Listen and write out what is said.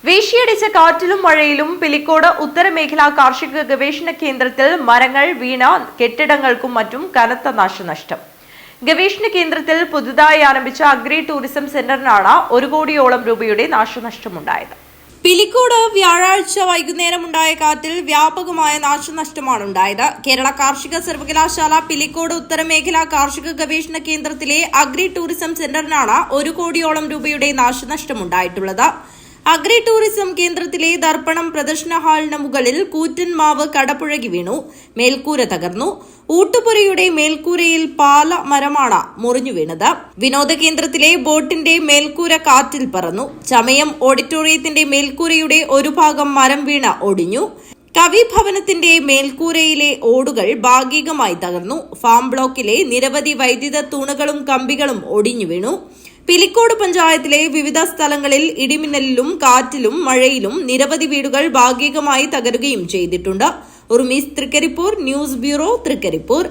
വീശിയടിച്ച കാറ്റിലും മഴയിലും പിലിക്കോട് ഉത്തരമേഖലാ കാർഷിക ഗവേഷണ കേന്ദ്രത്തിൽ മരങ്ങൾ വീണ കെട്ടിടങ്ങൾക്കും മറ്റും കനത്ത നാശനഷ്ടം. ഗവേഷണ കേന്ദ്രത്തിൽ പുതുതായി ആരംഭിച്ച അഗ്രി ടൂറിസം സെന്ററിനാണ് 1 കോടിയോളം രൂപയുടെ നാശനഷ്ടമുണ്ടായത്. പിലിക്കോട് വ്യാഴാഴ്ച വൈകുന്നേരം ഉണ്ടായ കാറ്റിൽ വ്യാപകമായ നാശനഷ്ടമാണ് ഉണ്ടായത്. കേരള കാർഷിക സർവകലാശാല പിലിക്കോട് ഉത്തരമേഖലാ കാർഷിക ഗവേഷണ കേന്ദ്രത്തിലെ അഗ്രി ടൂറിസം സെന്ററിനാണ് 1 കോടിയോളം രൂപയുടെ നാശനഷ്ടമുണ്ടായിട്ടുള്ളത്. അഗ്രി ടൂറിസം കേന്ദ്രത്തിലെ ദർപ്പണം പ്രദർശന ഹാളിന് മുകളിൽ കൂറ്റൻ മാവ് കടപുഴകി വീണു. മേൽക്കൂര തകർന്നു. ഊട്ടുപുരയുടെ മേൽക്കൂരയിൽ പാല മരമാണ് മുറിഞ്ഞു വീണത്. വിനോദ കേന്ദ്രത്തിലെ ബോട്ടിന്റെ മേൽക്കൂര കാറ്റിൽ പറന്നു. ചമയം ഓഡിറ്റോറിയത്തിന്റെ മേൽക്കൂരയുടെ ഒരു ഭാഗം മരം വീണ ഒടിഞ്ഞു. കവിഭവനത്തിന്റെ മേൽക്കൂരയിലെ ഓടുകൾ ഭാഗികമായി തകർന്നു. ഫാം ബ്ലോക്കിലെ നിരവധി വൈദ്യുത തൂണുകളും കമ്പികളും ഒടിഞ്ഞു വീണു. പിലിക്കോട് പഞ്ചായത്തിലെ വിവിധ സ്ഥലങ്ങളിൽ ഇടിമിന്നലിലും കാറ്റിലും മഴയിലും നിരവധി വീടുകൾ ഭാഗികമായി തകരുകയും ചെയ്തിട്ടുണ്ട്. ഉർമീസ് തൃക്കരിപ്പൂർ, ന്യൂസ് ബ്യൂറോ, തൃക്കരിപ്പൂർ.